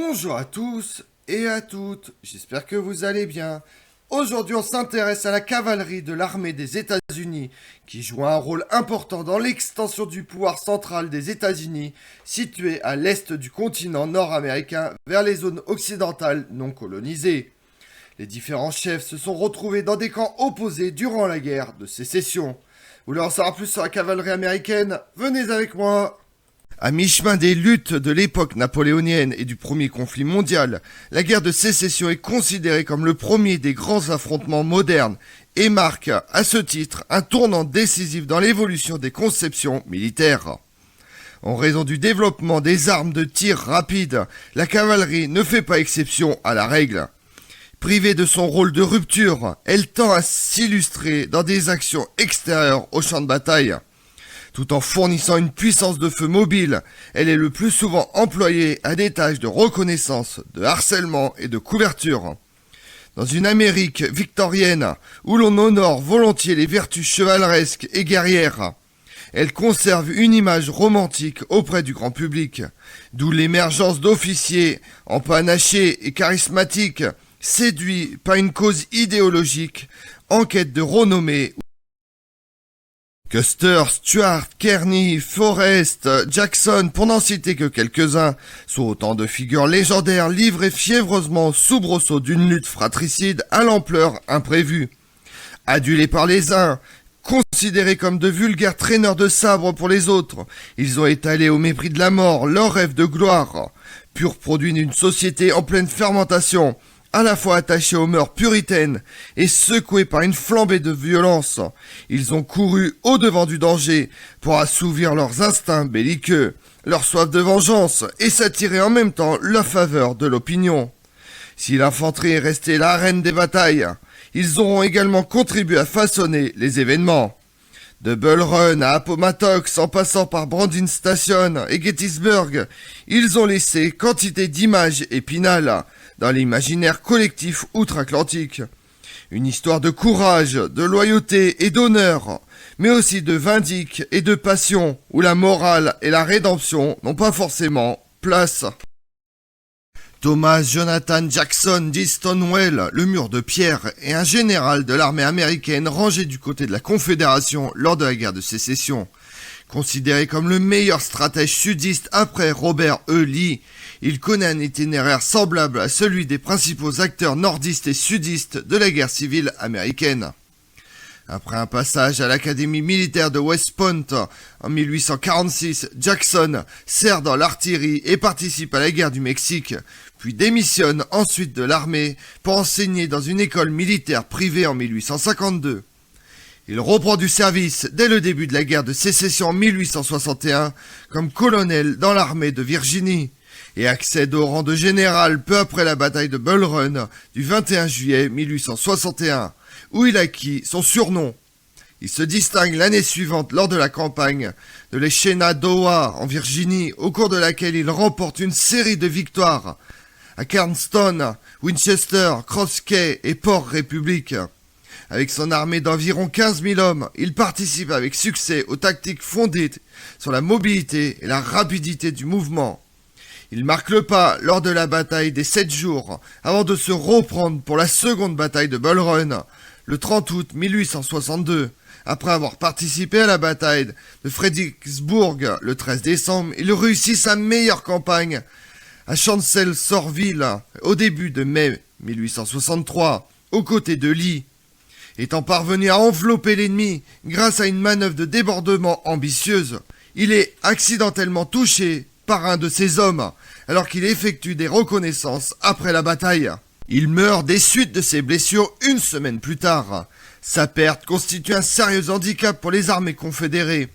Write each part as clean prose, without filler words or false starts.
Bonjour à tous et à toutes, j'espère que vous allez bien. Aujourd'hui, on s'intéresse à la cavalerie de l'armée des États-Unis, qui joue un rôle important dans l'extension du pouvoir central des États-Unis, situé à l'est du continent nord-américain vers les zones occidentales non colonisées. Les différents chefs se sont retrouvés dans des camps opposés durant la guerre de sécession. Vous voulez en savoir plus sur la cavalerie américaine? Venez avec moi. À mi-chemin des luttes de l'époque napoléonienne et du premier conflit mondial, la guerre de sécession est considérée comme le premier des grands affrontements modernes et marque, à ce titre, un tournant décisif dans l'évolution des conceptions militaires. En raison du développement des armes de tir rapide, la cavalerie ne fait pas exception à la règle. Privée de son rôle de rupture, elle tend à s'illustrer dans des actions extérieures au champ de bataille. Tout en fournissant une puissance de feu mobile, elle est le plus souvent employée à des tâches de reconnaissance, de harcèlement et de couverture. Dans une Amérique victorienne où l'on honore volontiers les vertus chevaleresques et guerrières, elle conserve une image romantique auprès du grand public, d'où l'émergence d'officiers empanachés et charismatiques, séduits par une cause idéologique, en quête de renommée. Custer, Stuart, Kearny, Forrest, Jackson, pour n'en citer que quelques-uns, sont autant de figures légendaires livrées fiévreusement au soubresaut d'une lutte fratricide à l'ampleur imprévue. Adulés par les uns, considérés comme de vulgaires traîneurs de sabre pour les autres, ils ont étalé au mépris de la mort leur rêve de gloire, pur produit d'une société en pleine fermentation, à la fois attachés aux mœurs puritaines et secoués par une flambée de violence. Ils ont couru au-devant du danger pour assouvir leurs instincts belliqueux, leur soif de vengeance et s'attirer en même temps la faveur de l'opinion. Si l'infanterie est restée la reine des batailles, ils auront également contribué à façonner les événements. De Bull Run à Appomattox, en passant par Brandon Station et Gettysburg, ils ont laissé quantité d'images épinales dans l'imaginaire collectif outre-Atlantique. Une histoire de courage, de loyauté et d'honneur, mais aussi de vindicte et de passion, où la morale et la rédemption n'ont pas forcément place. Thomas Jonathan Jackson dit Stonewall, le mur de pierre, est un général de l'armée américaine rangé du côté de la Confédération lors de la guerre de sécession. Considéré comme le meilleur stratège sudiste après Robert E. Lee, il connaît un itinéraire semblable à celui des principaux acteurs nordistes et sudistes de la guerre civile américaine. Après un passage à l'académie militaire de West Point en 1846, Jackson sert dans l'artillerie et participe à la guerre du Mexique, puis démissionne ensuite de l'armée pour enseigner dans une école militaire privée en 1852. Il reprend du service dès le début de la guerre de sécession en 1861 comme colonel dans l'armée de Virginie et accède au rang de général peu après la bataille de Bull Run du 21 juillet 1861, où il acquit son surnom. Il se distingue l'année suivante lors de la campagne de la Shenandoah en Virginie, au cours de laquelle il remporte une série de victoires à Kernstown, Winchester, Cross Cay et Port Republic. Avec son armée d'environ 15 000 hommes, il participe avec succès aux tactiques fondées sur la mobilité et la rapidité du mouvement. Il marque le pas lors de la bataille des 7 jours, avant de se reprendre pour la seconde bataille de Bull Run, le 30 août 1862. Après avoir participé à la bataille de Fredericksburg le 13 décembre, il réussit sa meilleure campagne à Chancellorsville au début de mai 1863, aux côtés de Lee. Étant parvenu à envelopper l'ennemi grâce à une manœuvre de débordement ambitieuse, il est accidentellement touché par un de ses hommes alors qu'il effectue des reconnaissances après la bataille. Il meurt des suites de ses blessures une semaine plus tard. Sa perte constitue un sérieux handicap pour les armées confédérées.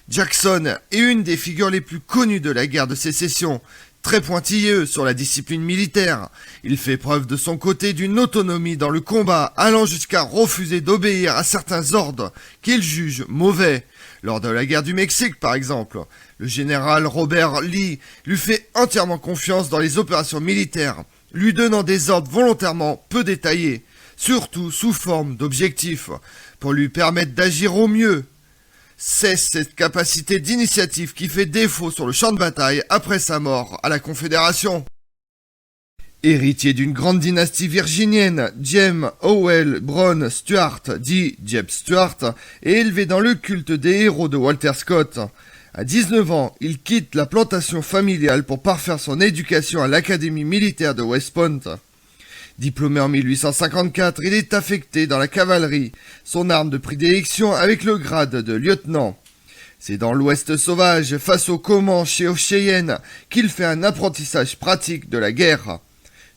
Jackson est une des figures les plus connues de la guerre de sécession. Très pointilleux sur la discipline militaire, il fait preuve de son côté d'une autonomie dans le combat, allant jusqu'à refuser d'obéir à certains ordres qu'il juge mauvais. Lors de la guerre du Mexique, par exemple, le général Robert Lee lui fait entièrement confiance dans les opérations militaires, lui donnant des ordres volontairement peu détaillés, surtout sous forme d'objectifs, pour lui permettre d'agir au mieux. C'est cette capacité d'initiative qui fait défaut sur le champ de bataille après sa mort à la Confédération. Héritier d'une grande dynastie virginienne, James Howell Brown Stuart, dit Jeb Stuart, est élevé dans le culte des héros de Walter Scott. À 19 ans, il quitte la plantation familiale pour parfaire son éducation à l'académie militaire de West Point. Diplômé en 1854, il est affecté dans la cavalerie, son arme de prédilection avec le grade de lieutenant. C'est dans l'Ouest sauvage, face aux Comanches et aux Cheyennes, qu'il fait un apprentissage pratique de la guerre.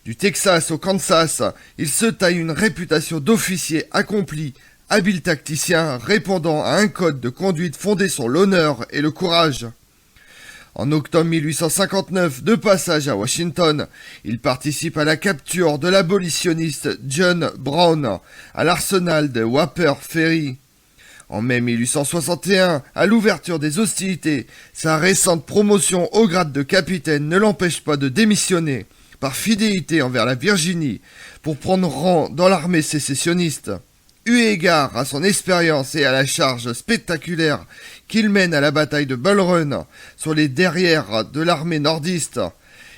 Du Texas au Kansas, il se taille une réputation d'officier accompli, habile tacticien, répondant à un code de conduite fondé sur l'honneur et le courage. En octobre 1859, de passage à Washington, il participe à la capture de l'abolitionniste John Brown à l'arsenal de Waper Ferry. En mai 1861, à l'ouverture des hostilités, sa récente promotion au grade de capitaine ne l'empêche pas de démissionner, par fidélité envers la Virginie, pour prendre rang dans l'armée sécessionniste. Eu égard à son expérience et à la charge spectaculaire qu'il mène à la bataille de Bull Run sur les derrières de l'armée nordiste,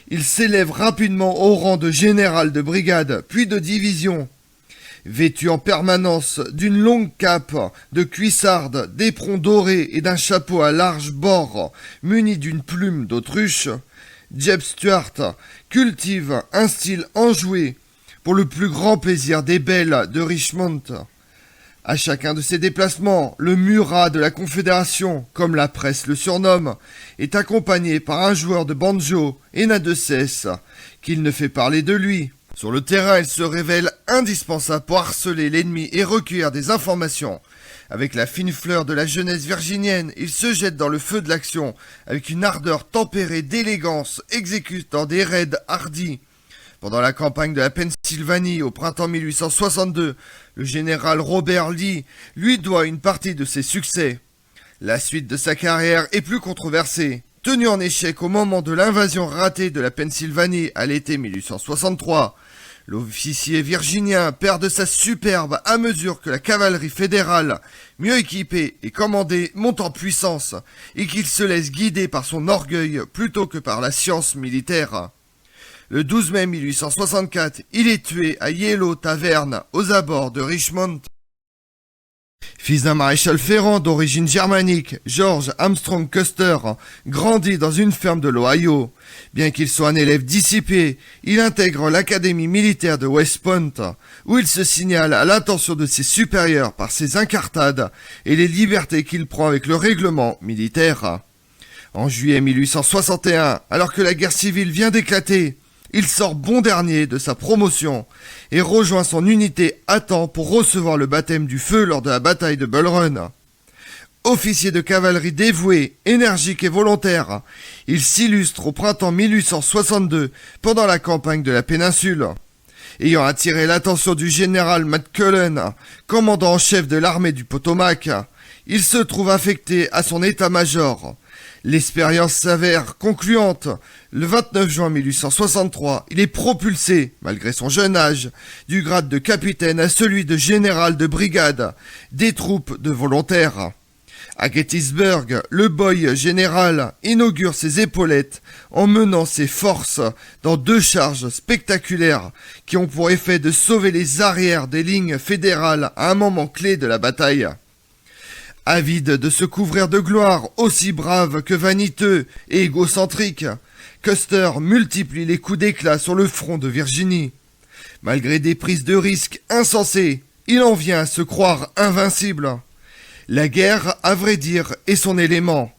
il s'élève rapidement au rang de général de brigade, puis de division. Vêtu en permanence d'une longue cape de cuissarde, d'éperons dorés et d'un chapeau à large bord muni d'une plume d'autruche, Jeb Stuart cultive un style enjoué pour le plus grand plaisir des belles de Richmond. À chacun de ses déplacements, le Murat de la Confédération, comme la presse le surnomme, est accompagné par un joueur de banjo et n'a de cesse qu'il ne fait parler de lui. Sur le terrain, il se révèle indispensable pour harceler l'ennemi et recueillir des informations. Avec la fine fleur de la jeunesse virginienne, il se jette dans le feu de l'action, avec une ardeur tempérée d'élégance, exécutant des raids hardis. Pendant la campagne de la Pennsylvanie au printemps 1862, le général Robert Lee lui doit une partie de ses succès. La suite de sa carrière est plus controversée. Tenu en échec au moment de l'invasion ratée de la Pennsylvanie à l'été 1863, l'officier virginien perd de sa superbe à mesure que la cavalerie fédérale, mieux équipée et commandée, monte en puissance et qu'il se laisse guider par son orgueil plutôt que par la science militaire. Le 12 mai 1864, il est tué à Yellow Tavern, aux abords de Richmond. Fils d'un maréchal ferrant d'origine germanique, George Armstrong Custer grandit dans une ferme de l'Ohio. Bien qu'il soit un élève dissipé, il intègre l'académie militaire de West Point, où il se signale à l'attention de ses supérieurs par ses incartades et les libertés qu'il prend avec le règlement militaire. En juillet 1861, alors que la guerre civile vient d'éclater, il sort bon dernier de sa promotion et rejoint son unité à temps pour recevoir le baptême du feu lors de la bataille de Bull Run. Officier de cavalerie dévoué, énergique et volontaire, il s'illustre au printemps 1862 pendant la campagne de la péninsule. Ayant attiré l'attention du général McClellan, commandant en chef de l'armée du Potomac, il se trouve affecté à son état-major. L'expérience s'avère concluante. Le 29 juin 1863, il est propulsé, malgré son jeune âge, du grade de capitaine à celui de général de brigade des troupes de volontaires. À Gettysburg, le boy général inaugure ses épaulettes en menant ses forces dans 2 charges spectaculaires qui ont pour effet de sauver les arrières des lignes fédérales à un moment clé de la bataille. Avide de se couvrir de gloire, aussi brave que vaniteux et égocentrique, Custer multiplie les coups d'éclat sur le front de Virginie. Malgré des prises de risques insensées, il en vient à se croire invincible. La guerre, à vrai dire, est son élément.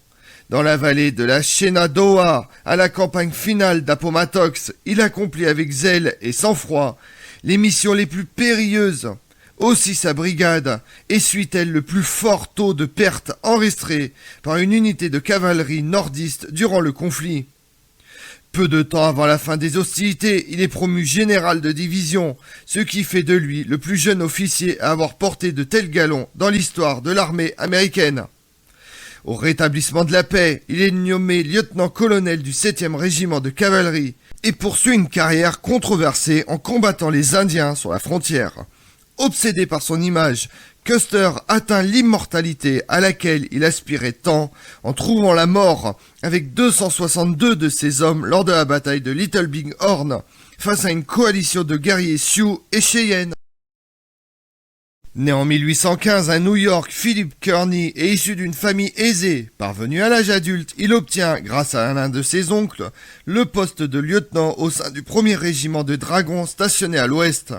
Dans la vallée de la Shenandoah, à la campagne finale d'Appomattox, il accomplit avec zèle et sang-froid les missions les plus périlleuses. Aussi sa brigade essuie-t-elle le plus fort taux de pertes enregistré par une unité de cavalerie nordiste durant le conflit. Peu de temps avant la fin des hostilités, il est promu général de division, ce qui fait de lui le plus jeune officier à avoir porté de tels galons dans l'histoire de l'armée américaine. Au rétablissement de la paix, il est nommé lieutenant-colonel du 7e régiment de cavalerie et poursuit une carrière controversée en combattant les Indiens sur la frontière. Obsédé par son image, Custer atteint l'immortalité à laquelle il aspirait tant en trouvant la mort avec 262 de ses hommes lors de la bataille de Little Big Horn face à une coalition de guerriers Sioux et Cheyennes. Né en 1815 à New York, Philip Kearny est issu d'une famille aisée. Parvenu à l'âge adulte, il obtient, grâce à l'un de ses oncles, le poste de lieutenant au sein du 1er régiment de dragons stationné à l'ouest.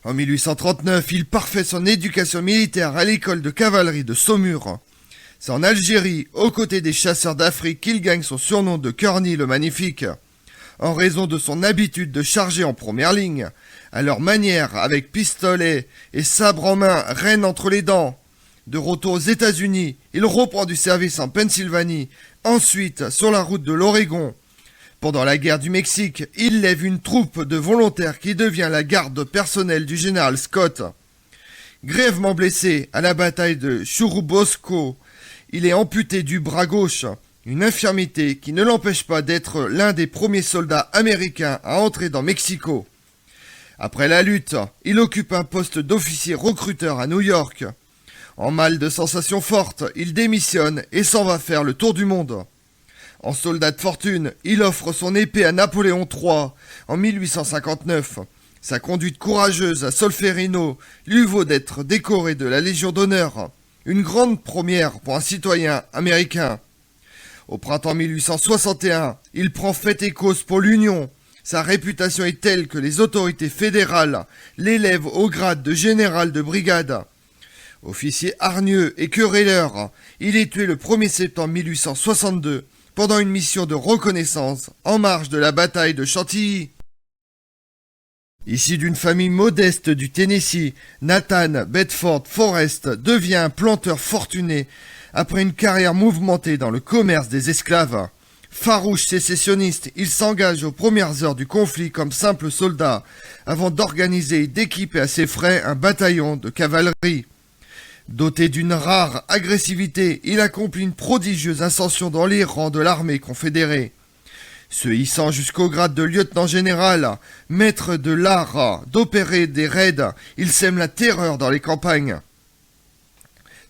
En 1839, il parfait son éducation militaire à l'école de cavalerie de Saumur. C'est en Algérie, aux côtés des chasseurs d'Afrique, qu'il gagne son surnom de Kearny le Magnifique, en raison de son habitude de charger en première ligne. À leur manière, avec pistolet et sabre en main, renne entre les dents. De retour aux États-Unis, il reprend du service en Pennsylvanie, ensuite sur la route de l'Oregon. Pendant la guerre du Mexique, il lève une troupe de volontaires qui devient la garde personnelle du général Scott. Grièvement blessé à la bataille de Churubusco, il est amputé du bras gauche, une infirmité qui ne l'empêche pas d'être l'un des premiers soldats américains à entrer dans Mexico. Après la lutte, il occupe un poste d'officier recruteur à New York. En mal de sensations fortes, il démissionne et s'en va faire le tour du monde. En soldat de fortune, il offre son épée à Napoléon III en 1859. Sa conduite courageuse à Solferino lui vaut d'être décoré de la Légion d'honneur, une grande première pour un citoyen américain. Au printemps 1861, il prend fait et cause pour l'Union. Sa réputation est telle que les autorités fédérales l'élèvent au grade de général de brigade. Officier hargneux et querelleur, il est tué le 1er septembre 1862 pendant une mission de reconnaissance en marge de la bataille de Chantilly. Issu d'une famille modeste du Tennessee, Nathan Bedford Forrest devient un planteur fortuné après une carrière mouvementée dans le commerce des esclaves. Farouche sécessionniste, il s'engage aux premières heures du conflit comme simple soldat, avant d'organiser et d'équiper à ses frais un bataillon de cavalerie. Doté d'une rare agressivité, il accomplit une prodigieuse ascension dans les rangs de l'armée confédérée. Se hissant jusqu'au grade de lieutenant général, maître de l'art d'opérer des raids, il sème la terreur dans les campagnes.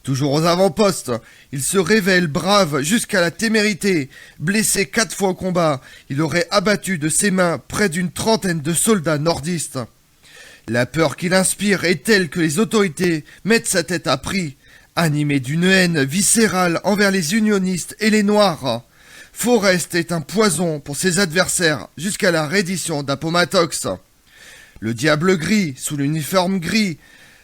Toujours aux avant-postes, il se révèle brave jusqu'à la témérité. Blessé 4 fois au combat, il aurait abattu de ses mains près d'une trentaine de soldats nordistes. La peur qu'il inspire est telle que les autorités mettent sa tête à prix, animé d'une haine viscérale envers les unionistes et les Noirs. Forrest est un poison pour ses adversaires jusqu'à la reddition d'Appomattox. Le diable gris, sous l'uniforme gris,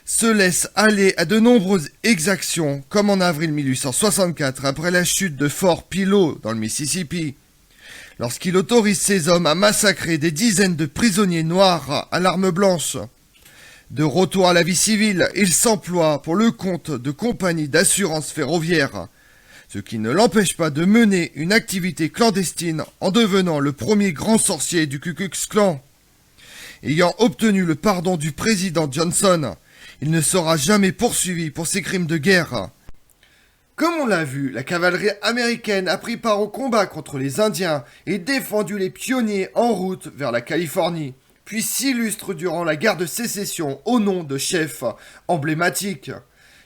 se laisse aller à de nombreuses exactions, comme en avril 1864 après la chute de Fort Pillow dans le Mississippi, lorsqu'il autorise ses hommes à massacrer des dizaines de prisonniers noirs à l'arme blanche. De retour à la vie civile, il s'emploie pour le compte de compagnies d'assurance ferroviaire, ce qui ne l'empêche pas de mener une activité clandestine en devenant le premier grand sorcier du Ku Klux Klan. Ayant obtenu le pardon du président Johnson, il ne sera jamais poursuivi pour ses crimes de guerre. Comme on l'a vu, la cavalerie américaine a pris part au combat contre les Indiens et défendu les pionniers en route vers la Californie, puis s'illustre durant la guerre de sécession au nom de chefs emblématiques.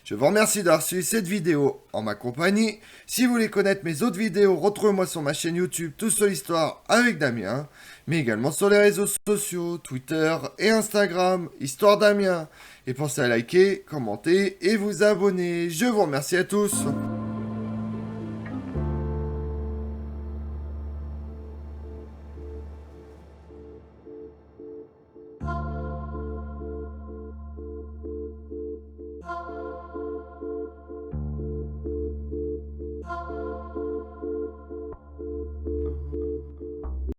Je vous remercie d'avoir suivi cette vidéo en ma compagnie. Si vous voulez connaître mes autres vidéos, retrouvez-moi sur ma chaîne YouTube Tout sur l'Histoire avec Damien, mais également sur les réseaux sociaux, Twitter et Instagram, Histoire Damien. Et pensez à liker, commenter et vous abonner. Je vous remercie à tous.